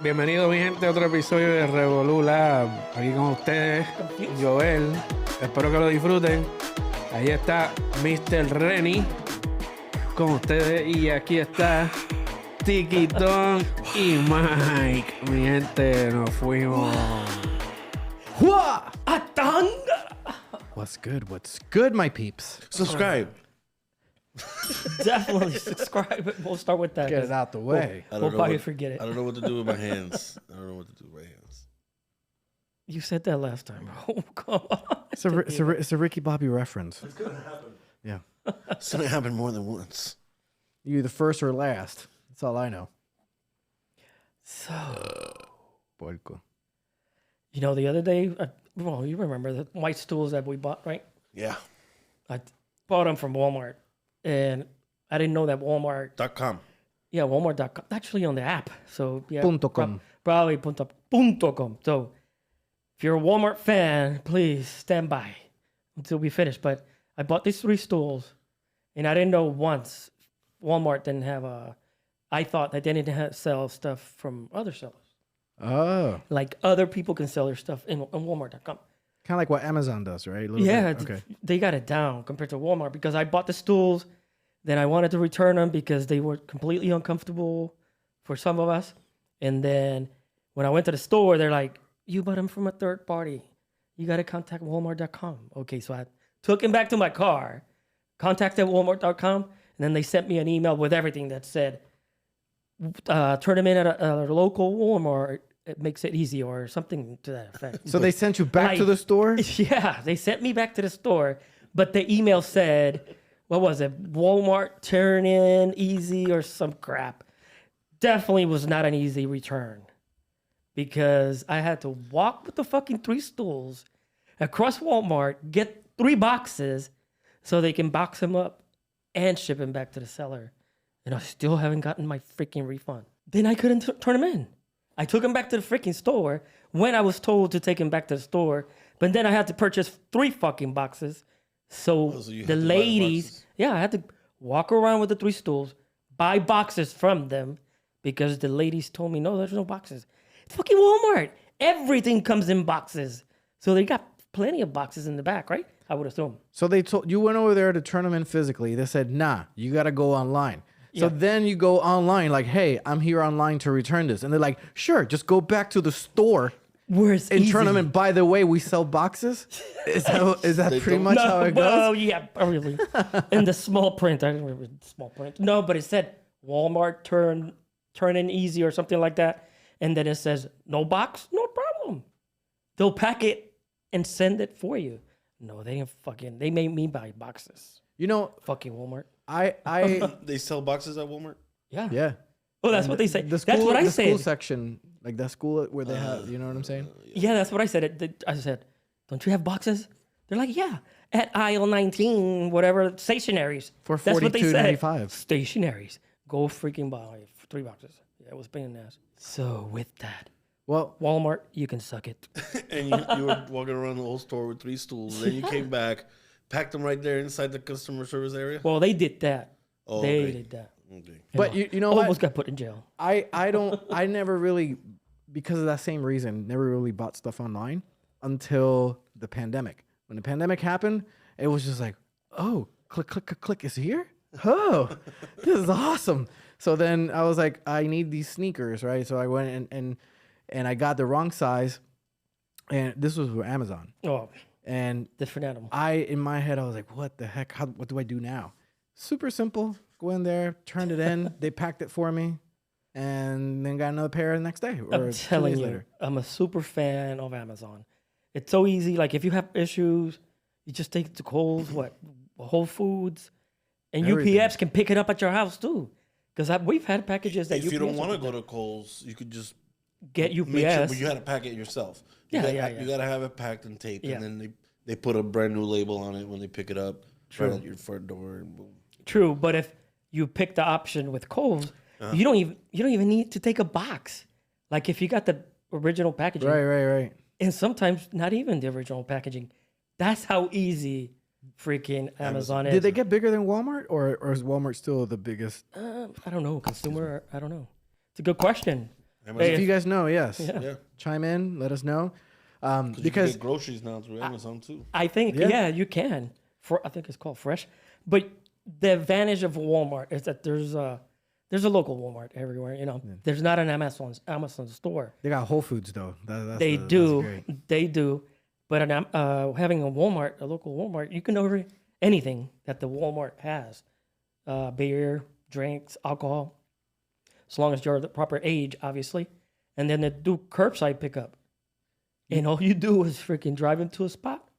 Bienvenido mi gente a otro episodio de Revolú Lab. Aquí con ustedes, Joel. Espero que lo disfruten. Ahí está Mr. Renny con ustedes y aquí está Tiquitón y Mike. Mi gente, nos fuimos. Hua! Atanga! What's good? What's good, my peeps? Subscribe. Definitely subscribe. We'll start with that. Get it out the way. We'll probably forget it. I don't know what to do with my hands. I don't know what to do with my hands. You said that last time. Oh, come on. It's a Ricky Bobby reference. It's gonna happen. Yeah. It's gonna happen more than once. You the first or last. That's all I know. So, Puerco. you know, the other day, well, you remember the white stools that we bought, right? Yeah. I bought them from Walmart, and I didn't know that Walmart. .com. Yeah, Walmart.com. Actually, on the app. So yeah, Punto com. Probably punto com. So if you're a Walmart fan, please stand by until we finish. But I bought these 3 stools, and I didn't know once Walmart didn't have a. I thought that they didn't sell stuff from other sellers. Oh. Like other people can sell their stuff on Walmart.com. Kind of like what Amazon does, right? A little Yeah, bit. Okay. they got it down compared to Walmart because I bought the stools, then I wanted to return them because they were completely uncomfortable for some of us. And then when I went to the store, they're like, you bought them from a third party. You got to contact Walmart.com. Okay, so I took them back to my car, contacted Walmart.com, and then they sent me an email with everything that said, turn them in at a local Walmart. It makes it easy or something to that effect. So they sent you back to the store? Yeah, they sent me back to the store, but the email said, what was it? Walmart turn in easy or some crap. Definitely was not an easy return because I had to walk with the fucking 3 stools across Walmart, get 3 boxes so they can box them up and ship them back to the seller. And I still haven't gotten my freaking refund. Then I couldn't turn them in. I took them back to the freaking store when I was told to take them back to the store. But then I had to purchase 3 fucking boxes. So, so you had the to buy the ladies, boxes? yeah, I had to walk around with the 3 stools, buy boxes from them because the ladies told me, no, there's no boxes. It's fucking Walmart. Everything comes in boxes. So they got plenty of boxes in the back, right? I would assume. So they told you went over there to turn them in physically. They said, nah, you got to go online. So Yeah. then you go online like, hey, I'm here online to return this. And they're like, sure, just go back to the store Where it's and easy. turn them in. By the way, we sell boxes. Is that They pretty don't- much how it goes? Well, yeah, really. In the small print, I didn't remember the small print. No, but it said Walmart turn in easy or something like that, and then it says no box, no problem. They'll pack it and send it for you. No, they didn't fucking. They made me buy boxes. You know, Fucking Walmart. I They sell boxes at Walmart? Yeah. yeah. Oh, that's what they say. The school, That's what I the school said. section, like that school where they have, you know what I'm saying? Yeah, that's what I said. I said, don't you have boxes? They're like, yeah, at aisle 19, whatever, stationaries. For That's what they said. $42.95. Stationaries. Go freaking buy 3 boxes. Yeah, it was pain in the ass. So with that, Well, Walmart, you can suck it. And you were walking around the whole store with 3 stools. Then you came back, packed them right there inside the customer service area? Well, they did that. Oh, They okay. did that. Okay. but you know Almost what? got put in jail. I never really, because of that same reason, never really bought stuff online until the pandemic. When the pandemic happened, it was just like, oh, click, click, click, click, it's here? Oh, this is awesome. So then I was like, I need these sneakers, right? So I went and I got the wrong size. And this was with Amazon. Oh, And different animal. in my head, I was like, what the heck? What do I do now? Super simple. Go in there, turned it in. They packed it for me, and then got another pair the next day. Or I'm 2 telling days you, later. I'm a super fan of Amazon. It's so easy. Like if you have issues, you just take it to Kohl's, Whole Foods, and Everything. UPS can pick it up at your house too. Because we've had packages that If you don't UPS want to will go to Kohl's, you could just get UPS. make sure, but you had to pack it yourself. You Yeah, gotta, yeah. You got to have it packed and taped, Yeah. and then they put a brand new label on it when they pick it up True. right at your front door. And boom. True, but if you pick the option with Kohl's, Uh-huh. you don't even need to take a box. Like if you got the original packaging, Right. and sometimes not even the original packaging. That's how easy freaking Amazon is. Did they get bigger than Walmart, or is Walmart still the biggest? I don't know. Consumer, I don't know. It's a good question. If you guys know, yes, Yeah. chime in, let us know. You can Because get groceries now through Amazon too. I think Yeah. you can. I think it's called Fresh. But the advantage of Walmart is that there's a local Walmart everywhere. You know, there's not an Amazon store. they got Whole Foods though. That's They that's do, great. they do. But having a local Walmart, you can order anything that the Walmart has, beer, drinks, alcohol, as long as you're the proper age, obviously. And then they do curbside pickup. And all you do is freaking drive into a spot,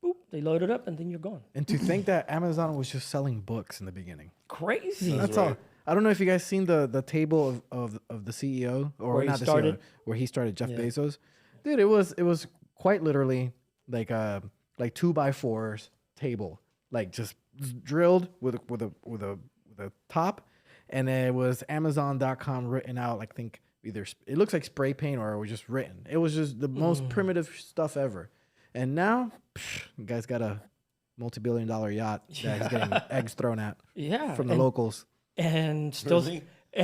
boop, they load it up, and then you're gone. And to think that Amazon was just selling books in the beginning. Crazy. That's right. all. I don't know if you guys seen the table of the CEO or Where he not the started? CEO, where he started, Jeff Bezos. Dude, it was quite literally like 2x4s table, like just drilled with a top, and it was Amazon.com written out. Like think either it looks like spray paint or it was just written. It was just the most primitive stuff ever. And now, the guy's got a multi-billion-dollar yacht that he's getting eggs thrown at Yeah. from the locals. And Really?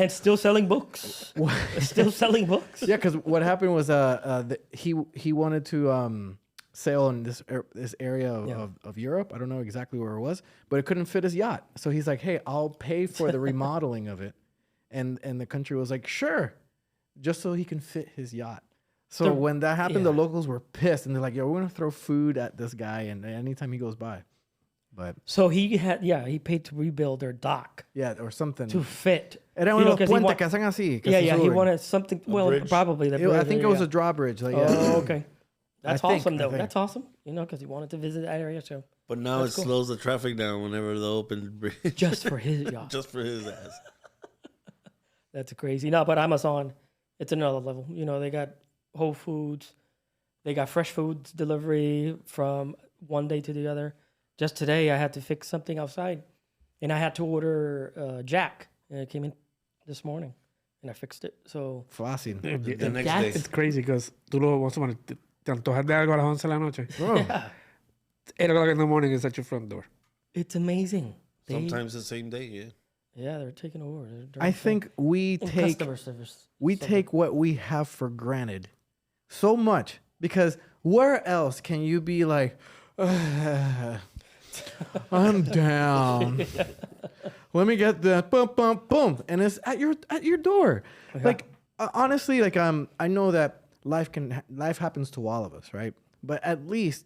still selling books. Still selling books. Yeah, because what happened was he wanted to sail in this area of Europe. I don't know exactly where it was, but it couldn't fit his yacht. So he's like, "Hey, I'll pay for the remodeling of it," and the country was like, "Sure," just so he can fit his yacht. So when that happened, the locals were pissed, and they're like, "Yo, we're gonna throw food at this guy, and anytime he goes by." But So he paid to rebuild their dock yeah, or something. to fit. Era You uno know, los 'cause he puentes que hacen así. que se He suben. wanted something. Well, bridge? probably the I bridge, think it was a drawbridge. Like, Oh, okay. That's I think- awesome, I though. think. That's awesome. You know, because he wanted to visit that area, so But now That's it cool. slows the traffic down whenever they open the bridge. just for his yacht. Just for his ass. That's crazy. No, but Amazon, it's another level. You know, they got Whole Foods, they got fresh foods delivery from one day to the other. Just today, I had to fix something outside, and I had to order Jack, and it came in this morning, and I fixed it. So fácil. The next That's- day. It's crazy because tú lo vamos a poner, te antojas de algo a las 11 de la noche. Bro, 8 o'clock in the morning is at your front door. it's amazing. Sometimes the same day, yeah. Yeah, they're taking over. They're I doing think we so- and take customer service. we so take what we have for granted so much because where else can you be like, I'm down. Let me get that boom, boom, boom, and it's at your door. Like honestly, like I know that life happens to all of us, right? But at least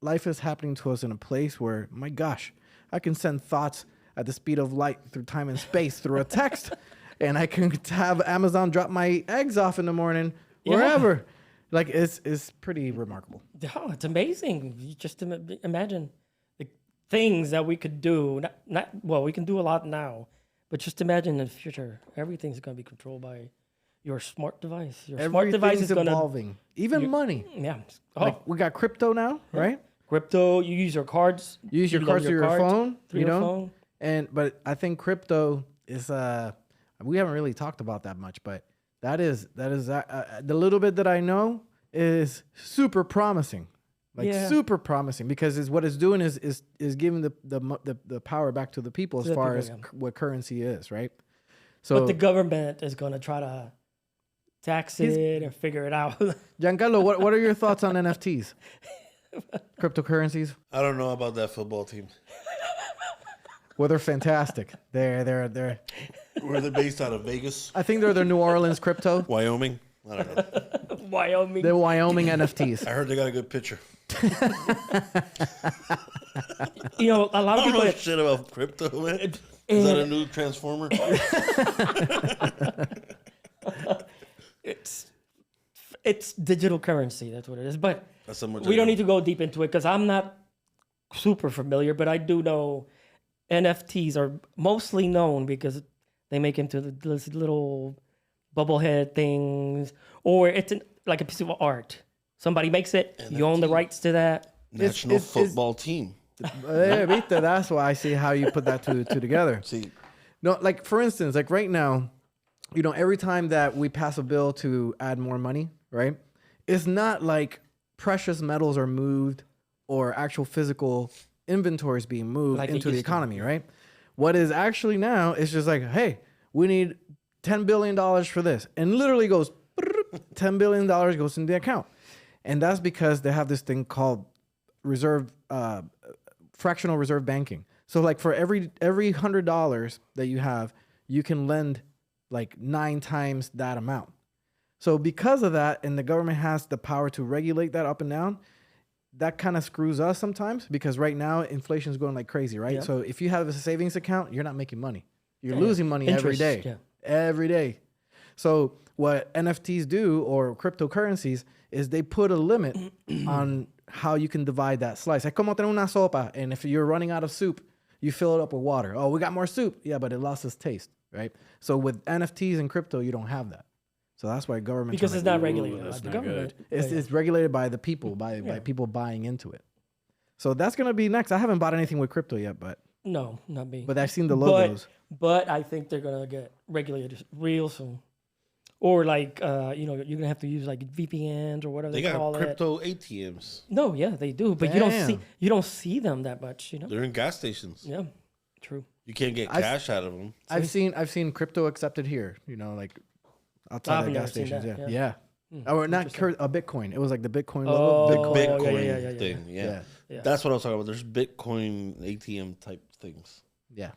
life is happening to us in a place where, my gosh, I can send thoughts at the speed of light through time and space through a text, and I can have Amazon drop my eggs off in the morning wherever. Like it's pretty remarkable. Oh, it's amazing. You just imagine the things that we could do. We can do a lot now, but just imagine in the future, everything's going to be controlled by your smart device. Your smart device is going to evolving. Even money. Yeah. Oh, Like we got crypto now, right? crypto. You use your cards. You use your cards through your phone, Through you your know? phone. But I think crypto is we haven't really talked about that much, but that is the little bit that I know is super promising. Like Yeah. super promising because what it's doing is giving the power back to the people as To the far people, as yeah. what currency is, right? So But the government is going to try to tax it and figure it out. Giancarlo, what are your thoughts on NFTs? Cryptocurrencies? I don't know about that football team. Well, they're fantastic. They're Where they're based out of Vegas, I think they're the New Orleans crypto. Wyoming. I don't know. Wyoming. The Wyoming NFTs. I heard they got a good pitcher. You know, a lot I of don't people. know shit about crypto, man. Is that a new transformer? It's digital currency. That's what it is. But That's so much we I don't know. need to go deep into it because I'm not super familiar. But I do know NFTs are mostly known because they make into these little bubblehead things, or it's like a piece of art. Somebody makes it. You own the NFT. rights to that. National it's- football team. Viste, that's why I see how you put that two together. See, No, like for instance, like right now, you know, every time that we pass a bill to add more money, right? It's not like precious metals are moved or actual physical inventories being moved Like it into the used to. economy, right? What is actually now is just like, hey, we need $10 billion for this, and literally goes $10 billion goes into the account. And that's because they have this thing called fractional reserve banking. So like for every $100 that you have, you can lend like 9 times that amount. So because of that, and the government has the power to regulate that up and down, that kind of screws us sometimes because right now inflation is going like crazy, right? Yeah. So if you have a savings account, you're not making money. You're losing money every Interest, day. Every day. So what NFTs do or cryptocurrencies is they put a limit on how you can divide that slice. Es como tener una sopa, and if you're running out of soup, you fill it up with water. Oh, we got more soup. Yeah, but it lost its taste, right? So with NFTs and crypto, you don't have that. So that's why government Because it's not regulated by that's the not government. it's regulated by the people, by people buying into it. So that's gonna be next. I haven't bought anything with crypto yet, but No, not me. I've seen the logos. But I think they're gonna get regulated real soon. Or like, you're gonna have to use like VPNs or whatever They they got call it. crypto ATMs. No, yeah, they do, but Damn. you don't see them that much. They're in gas stations. Yeah, true. You can't get cash out of them. I've seen crypto accepted here. Like outside I've of never gas seen stations. that, Yeah. Or not a Bitcoin. It was like the Bitcoin Oh, logo. Big yeah, Bitcoin yeah. thing. Yeah. Yeah. That's what I was talking about. There's Bitcoin ATM type things. Yeah.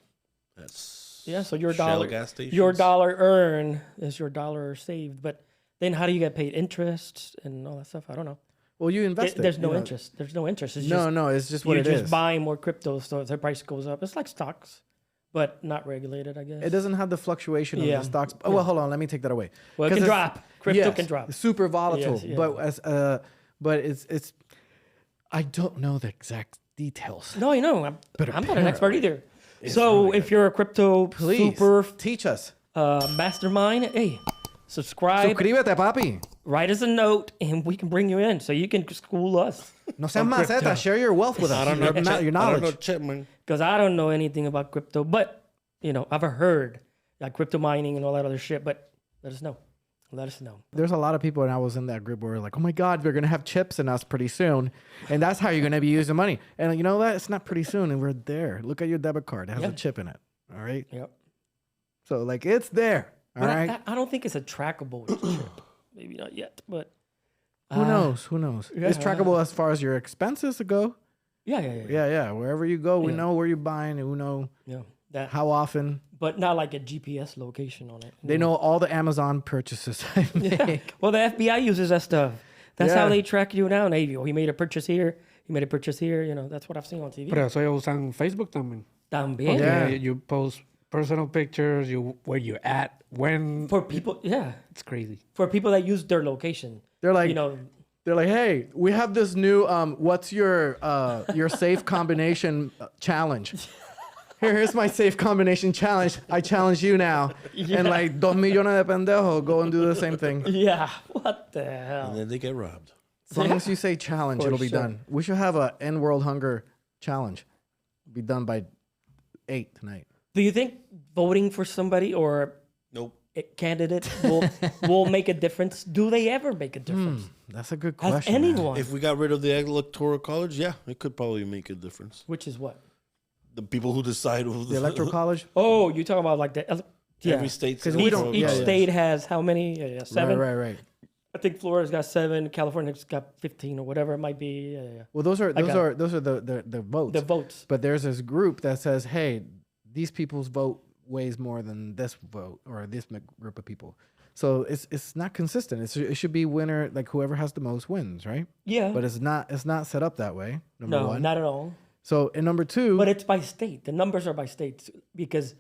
That's Yeah, so your Shell dollar, gas stations. your dollar earned is your dollar saved. But then how do you get paid interest and all that stuff? I don't know. Well, you invest. There's no interest. There's no interest. It's just, No, it's just what you're it is. just buying more crypto, so the price goes up. It's like stocks, but not regulated, I guess. It doesn't have the fluctuation of Yeah. the stocks. Oh, well, hold on. Let me take that away. Well, it 'Cause can it's- drop. Crypto yes, can drop. it's super volatile. Yes, yeah. But it's. I don't know the exact details. No, I'm But not an expert apparently either. So if you're a crypto Please super teach us. mastermind, hey, subscribe, Suscríbete, papi. write us a note, and we can bring you in so you can school us. No seas maceta. Share your wealth with us. I don't know. Your I don't know, knowledge. Chipman. Because I don't know anything about crypto, but I've heard like crypto mining and all that other shit. But let us know. Let us know. There's a lot of people, and I was in that group where we're like, oh my God, we're going to have chips in us pretty soon. And that's how you're going to be using money. And you know what? It's not pretty soon. And we're there. Look at your debit card. It has a chip in it. All right. Yep. So, like, it's there. All But right. I don't think it's a trackable chip. Maybe not yet, but Who knows? Who knows? It's trackable as far as your expenses go. Yeah. Yeah. Wherever you go, we know where you're buying and we know Yeah. That, how often. but not like a GPS location on it. They know all the Amazon purchases I make. Well, the FBI uses that stuff. That's Yeah. how they track you down. Hey, he made a purchase here. He made a purchase here. That's what I've seen on TV. Pero eso ellos usan Facebook también. También. Yeah. You post personal pictures, where you're at, when. For people, It's crazy. for people that use their location. They're like, They're like, hey, we have this new, what's your safe combination challenge? Here's my safe combination challenge. I challenge you now. Yeah. And like 2 millones de pendejos go and do the same thing. yeah. What the hell? And then they get robbed. As long as you say challenge, For it'll be sure. done. We should have a end world hunger challenge. Be done by 8 tonight. Do you think voting for somebody or Nope. a candidate will make a difference? Do they ever make a difference? That's a good Has question. man. anyone? If we got rid of the electoral college, yeah, it could probably make a difference. Which is what? The people who decide who The electoral college? Oh, you talking about like the every state's 'Cause we Each, don't- each yeah, yeah. state has how many? Yeah, 7. Right. I think Florida's got 7. California's got 15 or whatever it might be. Yeah. Well, those are got the votes. The votes. But there's this group that says, hey, these people's vote weighs more than this vote or this group of people. So it's not consistent. It should be winner, like whoever has the most wins, right? Yeah. But it's not set up that way. Number no, one. not at all. So in number 2, But it's by state. The numbers are by states because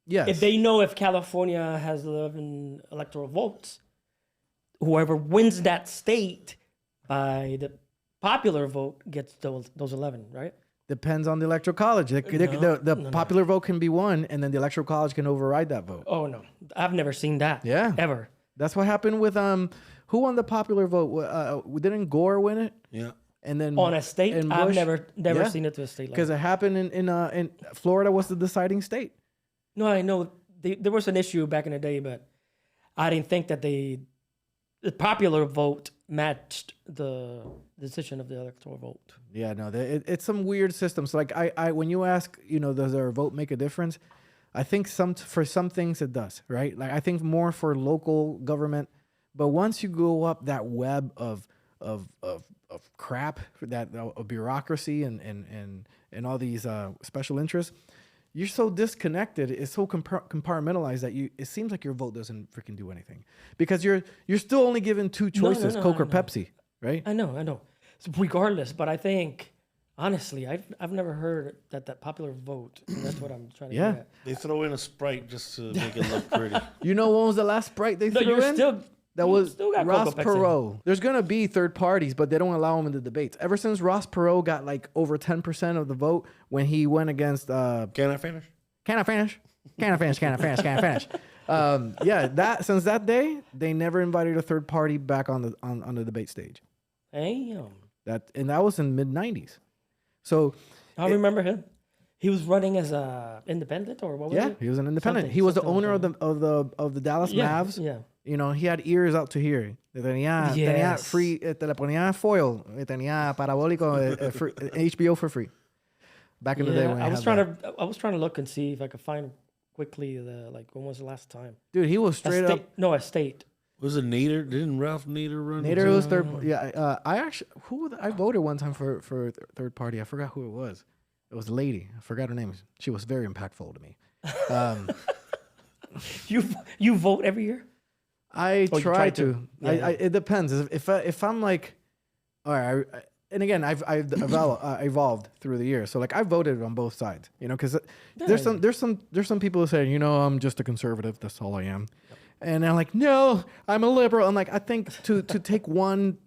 yes, if they know if California has 11 electoral votes, whoever wins that state by the popular vote gets those 11, right? depends on the electoral college. The popular vote can be won, and then the electoral college can override that vote. Oh no, I've never seen that. Yeah. ever. That's what happened with who won the popular vote? Didn't Gore win it? Yeah. And then On a state, and I've Bush- never Yeah. seen it to a state level. because it happened in Florida was the deciding state. No, I know there was an issue back in the day, but I didn't think that the popular vote matched the decision of the electoral vote. Yeah, no, it's some weird systems. Like I when you ask, does our vote make a difference? I think for some things it does, right? Like I think more for local government, But once you go up that web of crap, that of bureaucracy and all these special interests, you're so disconnected. It's so compartmentalized that it seems like your vote doesn't freaking do anything because you're still only given two choices, Coke or Pepsi, right? I know. So regardless, but I think honestly, I've never heard that popular vote. And that's what I'm trying to get at. They throw in a Sprite just to make it look pretty. You know when was the last Sprite they threw in? That was Ross Perot. There's going to be third parties, but they don't allow them in the debates. Ever since Ross Perot got like over 10% of the vote when he went against... Can I finish? Since that day, they never invited a third party back on the debate stage. Damn. That was in mid-90s. So... I remember him. He was running as a independent or what was it? Yeah, he was an independent. He was the owner of the Dallas Mavs. Yeah. You know, he had ears out to here. Tenía free, te le ponía foil, tenía parabólico, HBO for free. Back in the day when I was trying to look and see if I could find quickly when was the last time? Dude, he was straight up. No, a state. Was it Nader? Didn't Ralph Nader run? Nader was third. Yeah, I voted one time for third party. I forgot who it was. It was a lady. I forgot her name. She was very impactful to me. You vote every year? I try to. Yeah. It depends. If I'm like, all right, and again, I've evolved through the years. So like I voted on both sides, you know, because there's some people who say, you know, I'm just a conservative. That's all I am, and I'm like, no, I'm a liberal. I'm like, I think to take one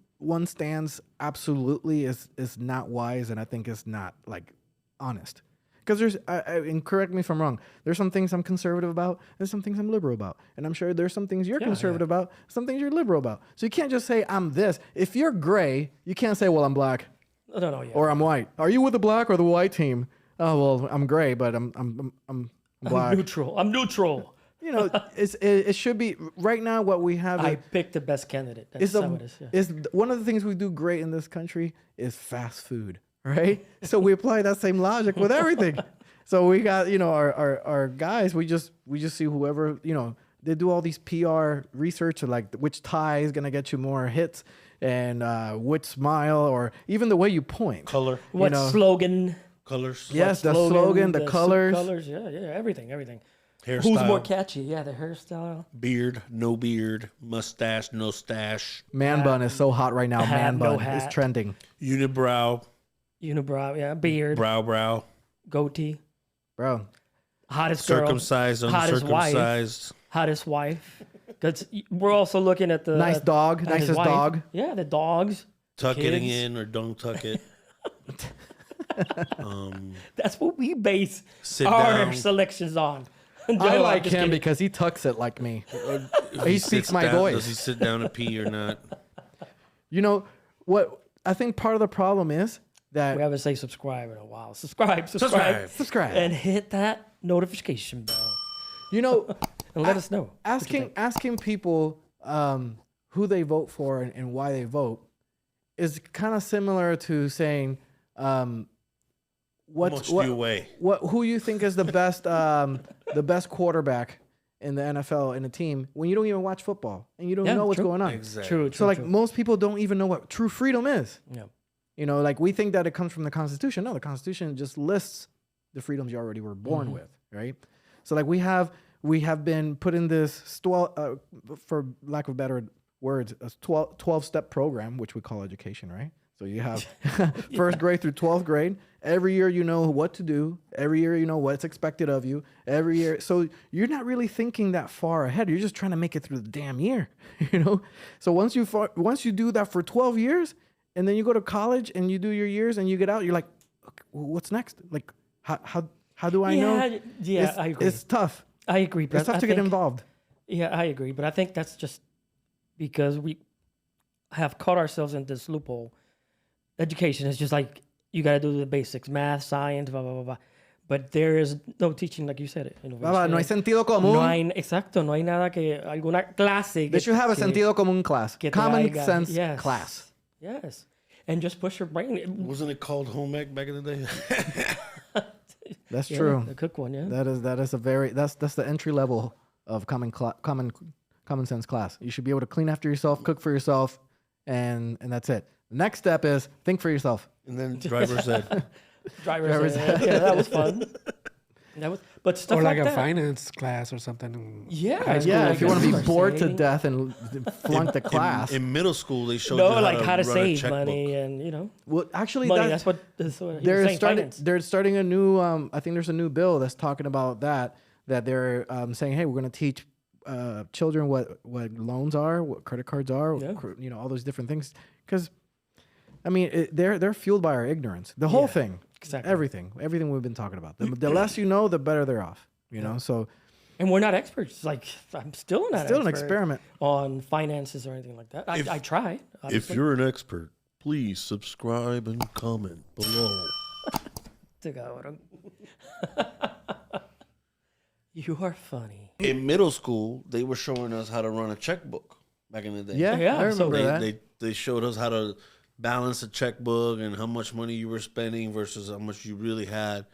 stance absolutely is not wise, and I think it's not like honest. Because there's, and correct me if I'm wrong, there's some things I'm conservative about and some things I'm liberal about. And I'm sure there's some things you're conservative about, some things you're liberal about. So you can't just say, I'm this. If you're gray, you can't say, well, I'm black. No, yeah. Or I'm white. Are you with the black or the white team? Oh, well, I'm gray, but I'm black. I'm neutral. You know, it should be, right now what we have. I picked the best candidate. That's how it is. Yeah. Is one of the things we do great in this country is fast food. Right, so we apply that same logic with everything. So we got, you know, our guys. We just see whoever, you know, they do all these PR research of like which tie is gonna get you more hits and which smile or even the way you point, color, what slogan, colors. Yes, the slogan, the colors, yeah, everything. Hairstyle. Who's more catchy? Yeah, the hairstyle. Beard, no beard. Mustache, no stash. Man bun is so hot right now. Man bun is trending. Unibrow, yeah. Beard. Brow. Goatee. Bro. Hottest girl. Circumcised, uncircumcised. Hottest wife. Because we're also looking at the... Nicest dog. Yeah, the dogs. Tuck it in or don't tuck it. That's what we base Sit our down. selections on. I like him because he tucks it like me. He speaks my voice. Does he sit down to pee or not? You know, what I think part of the problem is that... We haven't say subscribe in a while. Subscribe. And hit that notification bell. You know... And let us know. Asking people who they vote for and why they vote is kind of similar to saying... who you think is the best quarterback in the NFL in a team when you don't even watch football and you don't know what's going on. Exactly. True. Most people don't even know what true freedom is. Yeah. You know, like we think that it comes from the Constitution. No, the Constitution just lists the freedoms you already were born with, right? So like we have been put in this for lack of better words, a 12-step program, which we call education, right? So you have first grade through 12th grade. Every year you know what to do. Every year you know what's expected of you. Every year. So you're not really thinking that far ahead. You're just trying to make it through the damn year, you know? So once you do that for 12 years and then you go to college and you do your years and you get out, you're like, okay, what's next? Like, how do I know? Yeah, I agree. It's tough. I agree. But it's tough to get involved. Yeah, I agree. But I think that's just because we have caught ourselves in this loophole. Education is just like, you got to do the basics, math, science, blah, blah, blah, blah. But there is no teaching, like you said it. No hay sentido común. No hay nada que, alguna clase. They should have a sentido común class. Common sense class. Yes. And just push your brain. Wasn't it called home ec back in the day? That's true. The cook one, yeah. That's the entry level of common common sense class. You should be able to clean after yourself, cook for yourself, and that's it. The next step is think for yourself. And then driver's ed. Driver's ed. Yeah, that was fun. But stuff Or like a that. finance class or something. Yeah, High school, Yeah, like if you want to be start bored to saving. death and flunk the class. In middle school, they showed No, you like how to run a save checkbook. money and Well, actually, money. that's That's what he was saying. Finance. they're starting a new. I think there's a new bill that's talking about that they're saying, hey, we're going to teach children what loans are, what credit cards are, Yeah. all those different things. Because, I mean, they're fueled by our ignorance. The whole Yeah, thing, exactly. everything we've been talking about. The less you know, the better they're off. You know, so And we're not experts. Like I'm still not still an expert experiment. on finances or anything like that. I try. If Obviously. you're an expert, please subscribe and comment below. You are funny. In middle school, they were showing us how to run a checkbook back in the day. Yeah, Yeah, I so remember that. They showed us how to balance a checkbook and how much money you were spending versus how much you really had,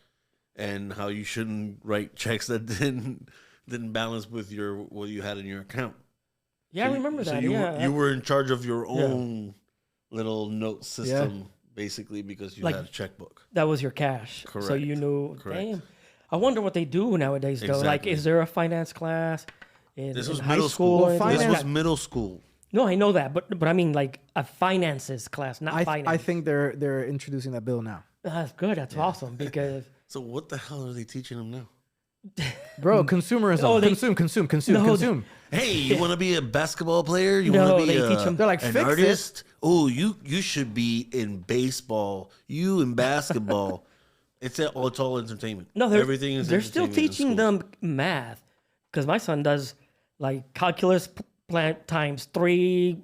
and how you shouldn't write checks that didn't balance with what you had in your account. Yeah, I remember that. You Yeah, you were in charge of your own little note system, basically, because you Like- had a checkbook. that was your cash. So Correct. you knew. Correct. Damn. I wonder what they do nowadays, though. Like, Exactly. is there a finance class in, This in was high middle school? school. or anything This like was that? middle school. No, I know that, but I mean like a finances class, not finance. I think they're introducing that bill now. That's good. That's awesome because So what the hell are they teaching them now? Bro, consumerism. Oh, they- consume. Hey, you want to be a basketball player? You No, want to be they teach 'em- They're like, an fix it. artist? Oh, you should be in baseball. You in basketball. It's all entertainment. no, Everything is they're still entertainment in teaching school. them math because my son does like calculus plant times three.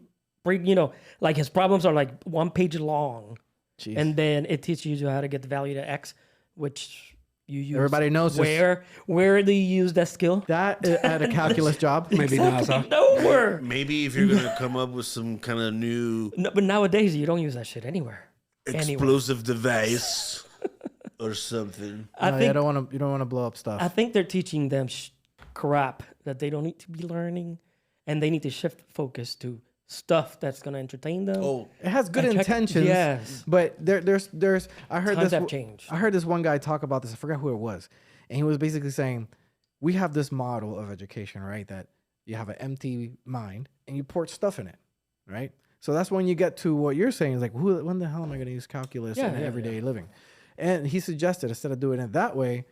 Like his problems are like 1 page long, Jeez. and then it teaches you how to get the value to x, which you use. Everybody knows this. where do you use that skill? That at a calculus job. Maybe NASA. Nowhere. Maybe if you're gonna come up with some kind of new No, but nowadays you don't use that shit anywhere. explosive device or something. I No, think you don't want to blow up stuff. I think they're teaching them crap that they don't need to be learning, and they need to shift focus to stuff that's going to entertain them. Oh, It has good And check- intentions. yes. But there's I heard Times this have changed. I heard this one guy talk about this. I forgot who it was. And he was basically saying, we have this model of education, right? That you have an empty mind and you port stuff in it, right? So that's when you get to what you're saying is like, when the hell am I going to use calculus in everyday living? And he suggested, instead of doing it that way,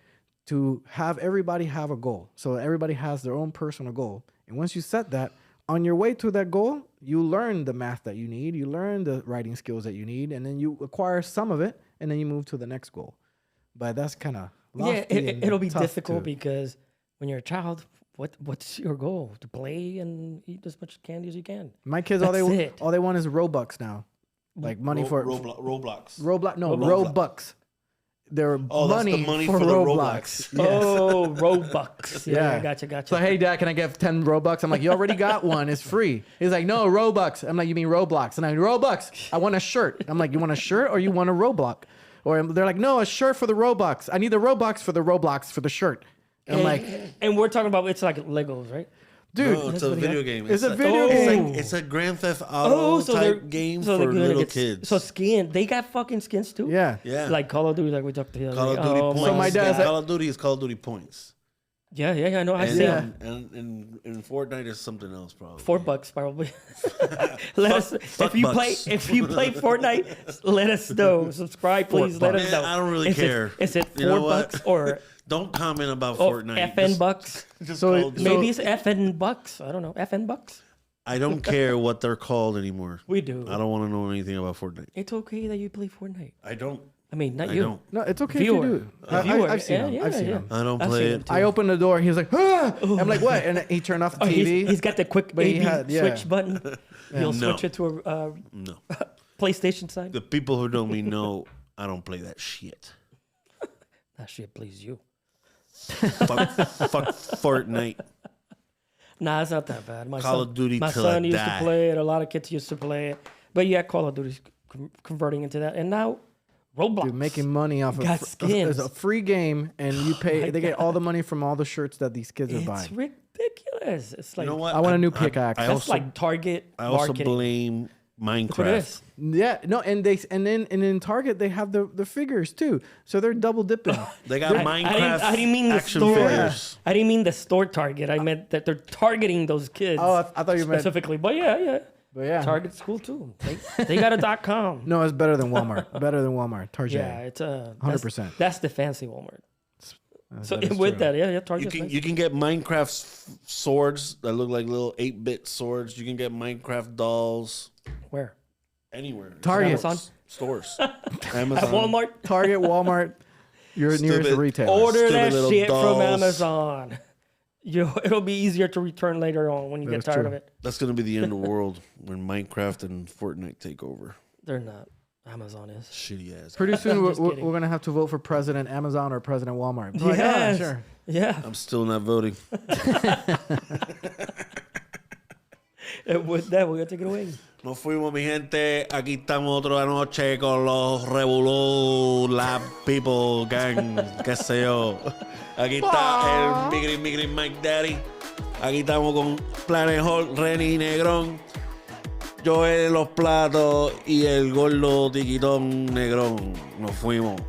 to have everybody have a goal. So everybody has their own personal goal. And once you set that, on your way to that goal, you learn the math that you need, you learn the writing skills that you need, and then you acquire some of it, and then you move to the next goal. But that's kind of It'll be difficult because when you're a child, what's your goal? To play and eat as much candy as you can. My kids, That's it. all they want is Robux now, like money for Roblox. Roblox. No, Roblox. Robux. They're Oh, that's money, the money for for the Roblox. Roblox. Yes. Oh, Robux. Yeah, Yeah. gotcha. So hey, Dad, can I get 10 Robux? I'm like, you already got one. It's free. He's like, no, Robux. I'm like, you mean Roblox? And I'm like, Robux. I want a shirt. I'm like, you want a shirt or you want a Roblox? Or they're like, no, a shirt for the Robux. I need the Robux for the Roblox for the shirt. And I'm like, and we're talking about it's like Legos, right? dude, No, it's a video game. it's a like- video Oh. game. It's a Grand Theft Auto they're type game so for they're gonna little get kids. So skin, they got fucking skins too. Yeah. yeah, Like Call of Duty, like we talked the other Call of day. Duty Oh points. So my dad's Call of Duty is Call of Duty points. Yeah, I know. I And, see Yeah. and Fortnite is something else probably. $4 probably. Let us if you bucks. play Fortnite, let us know. Subscribe, please. Let us Man, know. I don't really Is care. Is it You know $4 what? or Don't comment about oh, Fortnite. FN Just- bucks? just So- call- Maybe it's FN bucks. I don't know. FN bucks. I don't care what they're called anymore. We do. I don't want to know anything about Fortnite. It's okay that you play Fortnite. I don't. I mean, not I you. don't. No, it's okay Viewer. if you do. A viewer. I've seen Yeah, him. yeah, I've seen yeah. him. I don't I've play seen it. them too. I opened the door. He was like, ah! I'm like, what? And he turned off the Oh, TV. he's got the quick But he AB had- yeah. switch button. He'll No. switch it to a No. PlayStation side. The people who know me know I don't play that shit. That shit please you. Fuck Fortnite. Nah, it's not that bad. Call of Duty My till son I used die. to play it. A lot of kids used to play it. But yeah, Call of Duty's converting into that. And now Roblox. Dude, making money off of Got skins. it's a free game, and you pay. my They get all the money from all the shirts that these kids are It's buying. ridiculous. is. It's like You know what? I want a new pickaxe. I that's also, like Target I also marketing. blame That's what it Minecraft. is. Yeah, no, and in Target they have the figures too, so they're double dipping. They got Minecraft I didn't mean the action store. figures. I didn't mean the store Target. I meant that they're targeting those kids. Oh, I thought you meant. specifically. But yeah. But yeah, Target's cool too. They got a .com. No, it's better than Walmart. Better than Walmart. Target. Yeah, it's a 100%. That's the fancy Walmart. So that is with true. that, yeah, You Target's can nice. you can get Minecraft swords that look like little 8-bit swords. You can get Minecraft dolls Where? anywhere. Target. Amazon? Stores. At Amazon. Walmart. Target, Walmart, your nearest Stupid. retailer. Order Stupid that little shit from dolls. Amazon. It'll be easier to return later on when you get That's tired true. of it. That's gonna be the end of the world when Minecraft and Fortnite take over. They're not. Amazon is. Shitty ass. Pretty soon Just we're kidding. gonna have to vote for President Amazon or President Walmart. Like, Yes. sure. Yeah. I'm still not voting. And with that, we're gonna take it away. Nos fuimos, mi gente. Aquí estamos otra noche con los Revolú, la People Gang, qué sé yo. Aquí está el Migri Mike Daddy. Aquí estamos con Planet Hall, Renny Negrón, Joel Los Platos y el gordo Tiquitón Negrón. Nos fuimos.